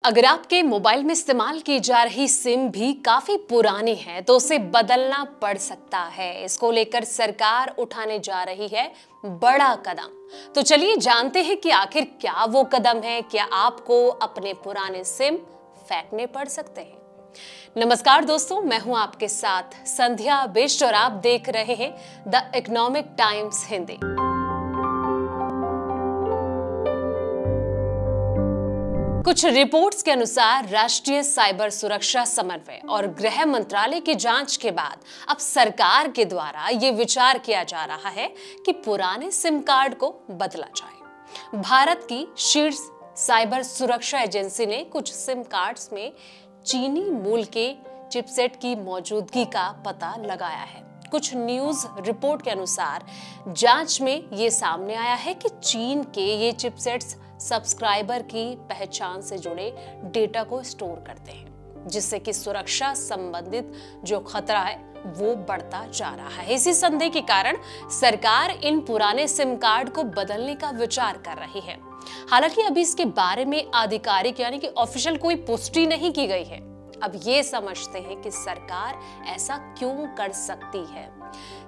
अगर आपके मोबाइल में इस्तेमाल की जा रही सिम भी काफी पुरानी है तो उसे बदलना पड़ सकता है। इसको लेकर सरकार उठाने जा रही है बड़ा कदम। तो चलिए जानते हैं कि आखिर क्या वो कदम है। क्या आपको अपने पुराने सिम फेंकने पड़ सकते हैं? नमस्कार दोस्तों, मैं हूं आपके साथ संध्या बिष्ट और आप देख रहे हैं द इकोनॉमिक टाइम्स हिंदी। कुछ रिपोर्ट्स के अनुसार राष्ट्रीय साइबर सुरक्षा समन्वय और गृह मंत्रालय की जांच के बाद अब सरकार के द्वारा ये विचार किया जा रहा है कि पुराने सिम कार्ड को बदला जाए। भारत की शीर्ष साइबर सुरक्षा एजेंसी ने कुछ सिम कार्ड्स में चीनी मूल के चिपसेट की मौजूदगी का पता लगाया है। कुछ न्यूज रिपोर्ट के अनुसार जांच में ये सामने आया है कि चीन के ये चिपसेट्स सब्सक्राइबर की पहचान से जुड़े डेटा को स्टोर करते हैं, जिससे कि सुरक्षा संबंधित जो खतरा है वो बढ़ता जा रहा है। इसी संदेह के कारण सरकार इन पुराने सिम कार्ड को बदलने का विचार कर रही है। हालांकि अभी इसके बारे में आधिकारिक यानी कि ऑफिशियल कोई पुष्टि नहीं की गई है। अब ये समझते हैं कि सरकार ऐसा क्यों कर सकती है।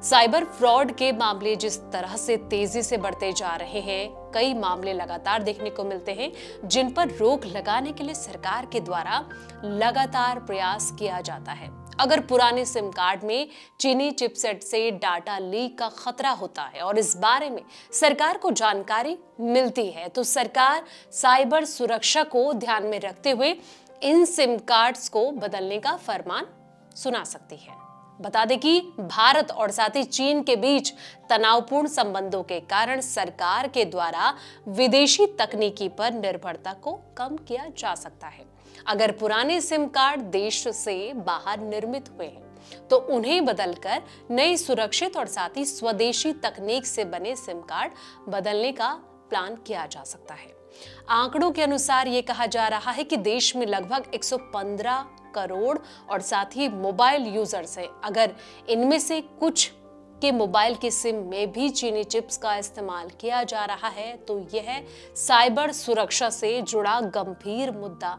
साइबर फ्रॉड के मामले जिस तरह से तेजी से बढ़ते जा रहे हैं, कई मामले लगातार देखने को मिलते हैं जिन पर रोक लगाने के लिए सरकार के द्वारा लगातार प्रयास किया जाता है। अगर पुराने सिम कार्ड में चीनी चिपसेट से डाटा लीक का खतरा होता है और इस बारे में सरकार को जानकारी मिलती है तो सरकार साइबर सुरक्षा को ध्यान में रखते हुए इन सिम कार्ड्स को बदलने का फरमान सुना सकती है। बता दें कि भारत और साथ ही चीन के बीच तनावपूर्ण संबंधों के कारण सरकार के द्वारा विदेशी तकनीकी पर निर्भरता को कम किया जा सकता है। अगर पुराने सिम कार्ड देश से बाहर निर्मित हुए हैं तो उन्हें बदलकर नई सुरक्षित और साथ ही स्वदेशी तकनीक से बने सिम कार्ड बदलने का प्लान किया जा सकता है। आंकड़ों के अनुसार ये कहा जा रहा है कि देश में लगभग 115 करोड़ और साथ ही मोबाइल यूजर्स हैं। अगर इनमें से कुछ के मोबाइल की सिम में भी चीनी चिप्स का इस्तेमाल किया जा रहा है तो यह साइबर सुरक्षा से जुड़ा गंभीर मुद्दा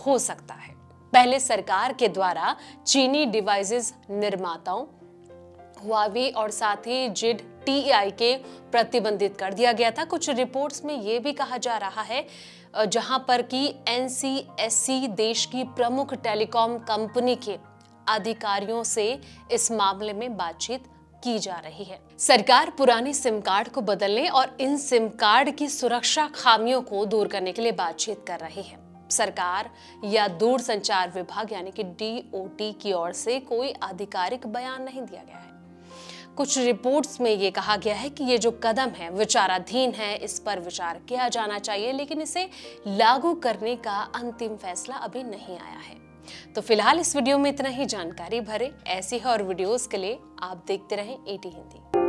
हो सकता है। पहले सरकार के द्वारा चीनी डिवाइसेस निर्माताओं हुआवी और साथ ही ZTE के प्रतिबंधित कर दिया गया था। कुछ रिपोर्ट्स में ये भी कहा जा रहा है जहां पर कि NCSC देश की प्रमुख टेलीकॉम कंपनी के अधिकारियों से इस मामले में बातचीत की जा रही है। सरकार पुराने सिम कार्ड को बदलने और इन सिम कार्ड की सुरक्षा खामियों को दूर करने के लिए बातचीत कर रही है। सरकार या दूरसंचार विभाग यानी कि DOT की ओर से कोई आधिकारिक बयान नहीं दिया गया है। कुछ रिपोर्ट्स में ये कहा गया है कि ये जो कदम है विचाराधीन है, इस पर विचार किया जाना चाहिए, लेकिन इसे लागू करने का अंतिम फैसला अभी नहीं आया है। तो फिलहाल इस वीडियो में इतना ही। जानकारी भरे ऐसी और वीडियोस के लिए आप देखते रहें AT हिंदी।